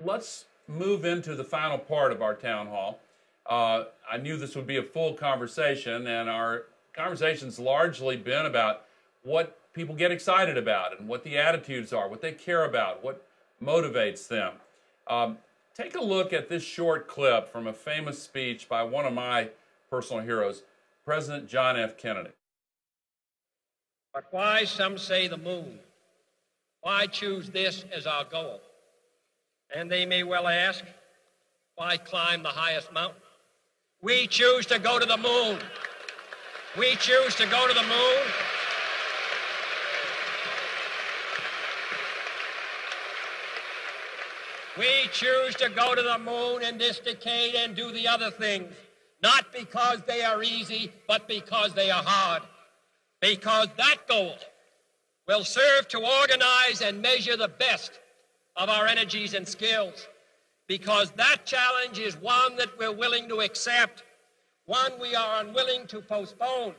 let's move into the final part of our town hall. I knew this would be a full conversation, and our conversation's largely been about what people get excited about and what the attitudes are, what they care about, what motivates them. Take a look at this short clip from a famous speech by one of my personal heroes, President John F. Kennedy. But why, some say, the moon? Why choose this as our goal? And they may well ask, why climb the highest mountain? We choose to go to the moon. We choose to go to the moon. We choose to go to the moon in this decade and do the other things, not because they are easy, but because they are hard. Because that goal will serve to organize and measure the best of our energies and skills. Because that challenge is one that we're willing to accept, one we are unwilling to postpone,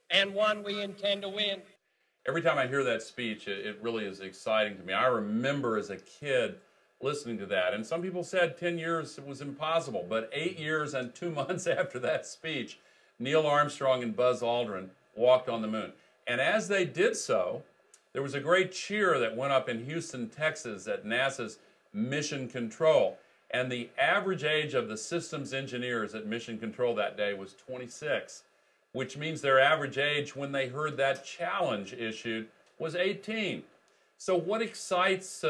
and one we intend to win. Every time I hear that speech, it really is exciting to me. I remember as a kid listening to that, and some people said 10 years was impossible, but 8 years and 2 months after that speech, Neil Armstrong and Buzz Aldrin walked on the moon. And as they did so, there was a great cheer that went up in Houston, Texas at NASA's Mission Control. And the average age of the systems engineers at Mission Control that day was 26, which means their average age when they heard that challenge issued was 18. So what excites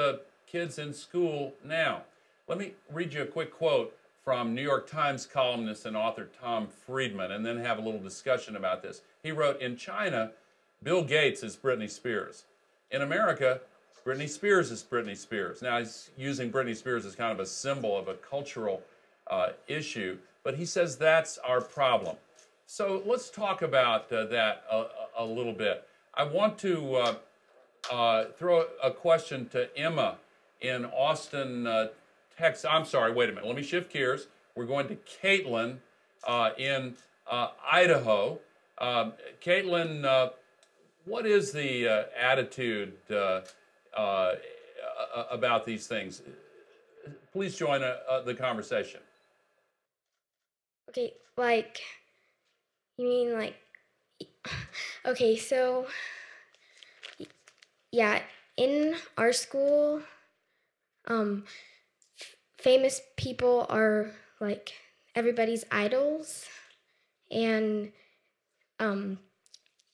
kids in school now? Let me read you a quick quote from New York Times columnist and author Tom Friedman, and then have a little discussion about this. He wrote, in China, Bill Gates is Britney Spears. In America, Britney Spears is Britney Spears. Now, he's using Britney Spears as kind of a symbol of a cultural issue, but he says that's our problem. So let's talk about that a little bit. I want to throw a question to Emma in Austin, Texas. I'm sorry, wait a minute. Let me shift gears. We're going to Caitlin in Idaho. Caitlin, what is the attitude about these things? Please join the conversation. Okay, like, you mean like, okay, so, yeah, in our school, famous people are like everybody's idols, and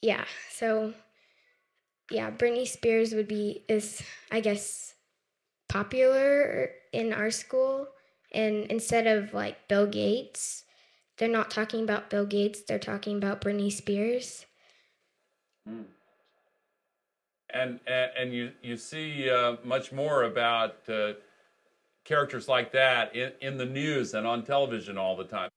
yeah, so yeah, Britney Spears is I guess popular in our school, and instead of like Bill Gates, they're not talking about Bill Gates, they're talking about Britney Spears. Mm. And you see much more about characters like that in the news and on television all the time.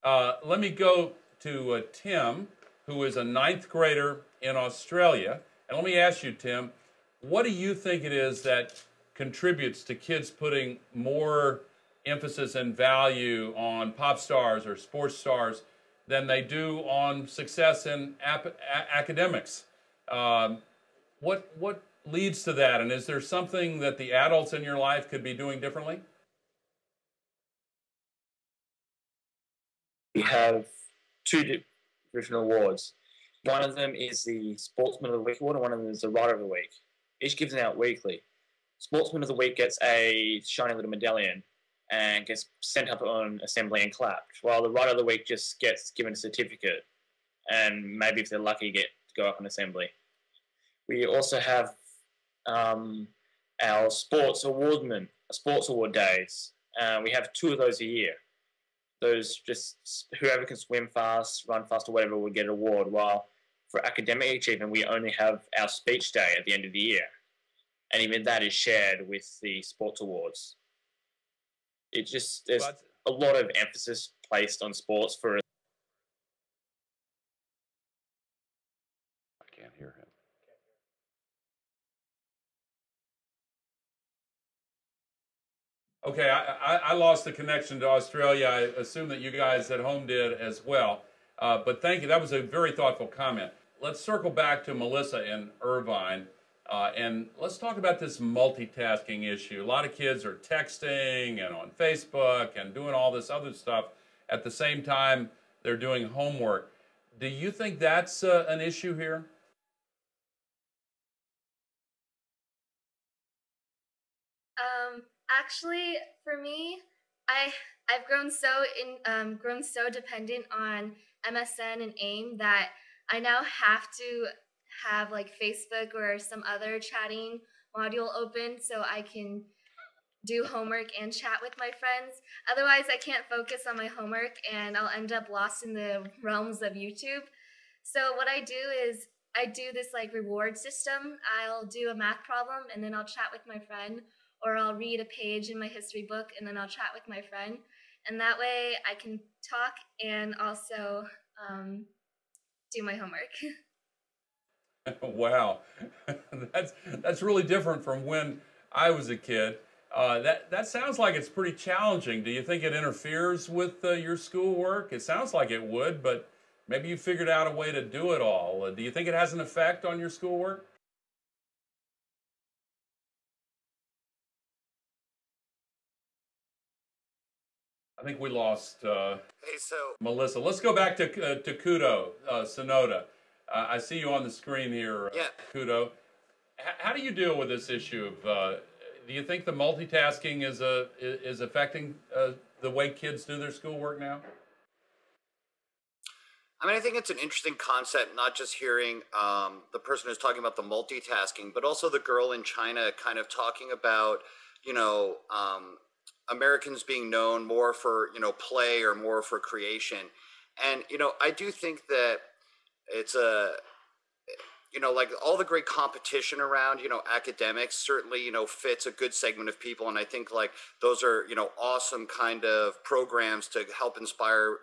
Let me go to Tim, who is a 9th grader in Australia. And let me ask you, Tim, what do you think it is that contributes to kids putting more emphasis and value on pop stars or sports stars than they do on success in academics? What leads to that? And is there something that the adults in your life could be doing differently? We have two different awards. One of them is the Sportsman of the Week award, and one of them is the Writer of the Week. Each given out weekly. Sportsman of the Week gets a shiny little medallion and gets sent up on assembly and clapped, while the Writer of the Week just gets given a certificate and maybe if they're lucky get to go up on assembly. We also have our sports award days. We have 2 of those a year. Those just whoever can swim fast, run fast, or whatever will get an award. While for academic achievement, we only have our speech day at the end of the year, and even that is shared with the sports awards. It just there's a lot of emphasis placed on sports for. I can't hear him. Okay, I lost the connection to Australia. I assume that you guys at home did as well. But thank you. That was a very thoughtful comment. Let's circle back to Melissa in Irvine. And let's talk about this multitasking issue. A lot of kids are texting and on Facebook and doing all this other stuff at the same time they're doing homework. Do you think that's an issue here? Actually, for me, I've grown so dependent on MSN and AIM that I now have to have like Facebook or some other chatting module open so I can do homework and chat with my friends. Otherwise, I can't focus on my homework and I'll end up lost in the realms of YouTube. So what I do is I do this like reward system. I'll do a math problem and then I'll chat with my friend, or I'll read a page in my history book and then I'll chat with my friend. And that way I can talk and also do my homework. Wow, that's really different from when I was a kid. That sounds like it's pretty challenging. Do you think it interferes with your schoolwork? It sounds like it would, but maybe you figured out a way to do it all. Do you think it has an effect on your schoolwork? I think we lost Melissa. Let's go back to Kudo Sonoda. I see you on the screen here, yeah. Kudo. How do you deal with this issue of? Do you think the multitasking is affecting the way kids do their schoolwork now? I mean, I think it's an interesting concept, not just hearing the person who's talking about the multitasking, but also the girl in China kind of talking about, Americans being known more for, play or more for creation. And, I do think that it's like all the great competition around, academics certainly, fits a good segment of people. And I think like those are, awesome kind of programs to help inspire,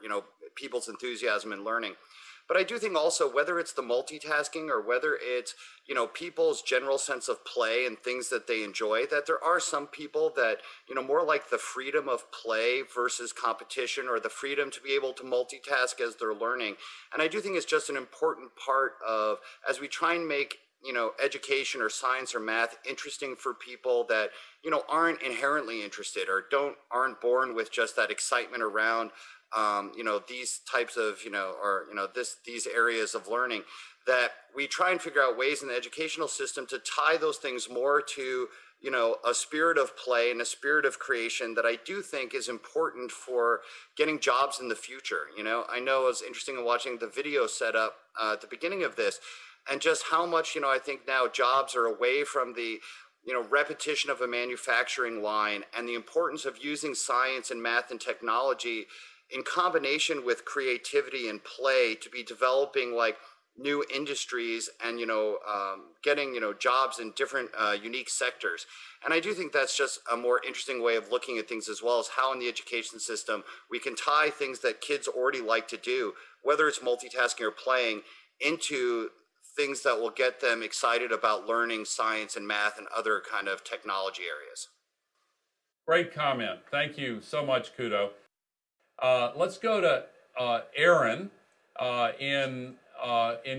people's enthusiasm in learning. But I do think also whether it's the multitasking or whether it's, people's general sense of play and things that they enjoy, that there are some people that, more like the freedom of play versus competition, or the freedom to be able to multitask as they're learning. And I do think it's just an important part of, as we try and make, education or science or math interesting for people that, aren't inherently interested or aren't born with just that excitement around these types of, these areas of learning, that we try and figure out ways in the educational system to tie those things more to, a spirit of play and a spirit of creation that I do think is important for getting jobs in the future. I know it was interesting in watching the video set up at the beginning of this, and just how much, I think now jobs are away from the, repetition of a manufacturing line, and the importance of using science and math and technology in combination with creativity and play to be developing like new industries and, getting, jobs in different unique sectors. And I do think that's just a more interesting way of looking at things, as well as how in the education system we can tie things that kids already like to do, whether it's multitasking or playing, into things that will get them excited about learning science and math and other kind of technology areas. Great comment. Thank you so much, Kudo. Let's go to Aaron in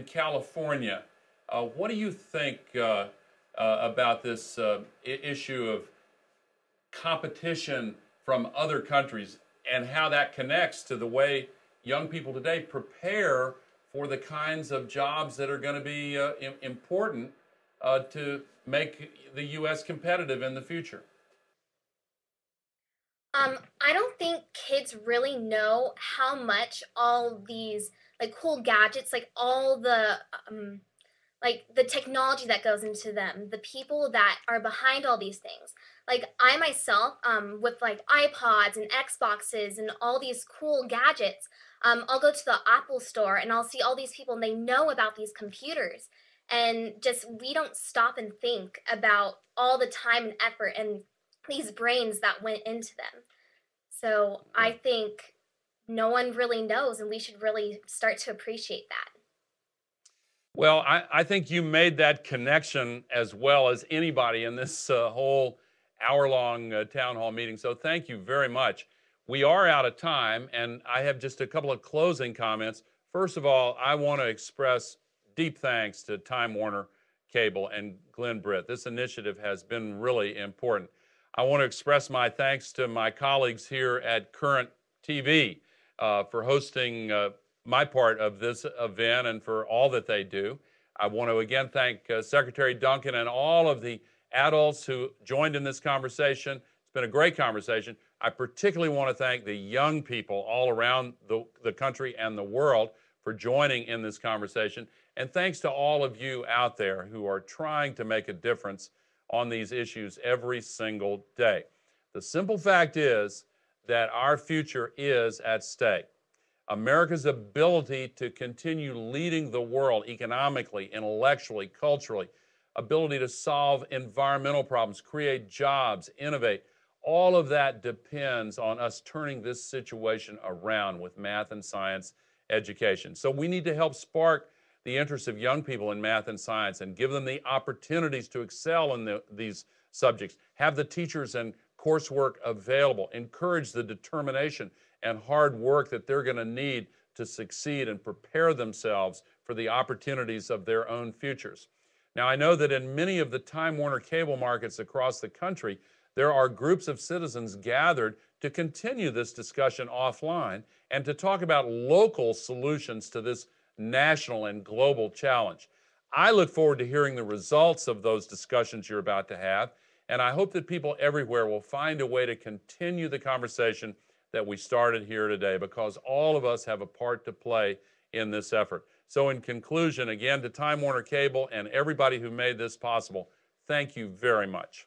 California. What do you think about this issue of competition from other countries, and how that connects to the way young people today prepare for the kinds of jobs that are going to be important to make the U.S. competitive in the future? I don't think kids really know how much all these like cool gadgets, like all the like the technology that goes into them, the people that are behind all these things. Like I myself, with like iPods and Xboxes and all these cool gadgets, I'll go to the Apple store and I'll see all these people and they know about these computers. And just we don't stop and think about all the time and effort and these brains that went into them. So I think no one really knows, and we should really start to appreciate that. Well, I think you made that connection as well as anybody in this whole hour-long town hall meeting. So thank you very much. We are out of time, and I have just a couple of closing comments. First of all, I want to express deep thanks to Time Warner Cable and Glenn Britt. This initiative has been really important. I want to express my thanks to my colleagues here at Current TV for hosting my part of this event and for all that they do. I want to again thank Secretary Duncan and all of the adults who joined in this conversation. It's been a great conversation. I particularly want to thank the young people all around the country and the world for joining in this conversation. And thanks to all of you out there who are trying to make a difference on these issues every single day. The simple fact is that our future is at stake. America's ability to continue leading the world economically, intellectually, culturally, ability to solve environmental problems, create jobs, innovate, all of that depends on us turning this situation around with math and science education. So we need to help spark the interest of young people in math and science and give them the opportunities to excel in these subjects, have the teachers and coursework available, encourage the determination and hard work that they're going to need to succeed and prepare themselves for the opportunities of their own futures. Now, I know that in many of the Time Warner cable markets across the country, there are groups of citizens gathered to continue this discussion offline and to talk about local solutions to this national and global challenge. I look forward to hearing the results of those discussions you're about to have, and I hope that people everywhere will find a way to continue the conversation that we started here today, because all of us have a part to play in this effort. So in conclusion, again, to Time Warner Cable and everybody who made this possible, thank you very much.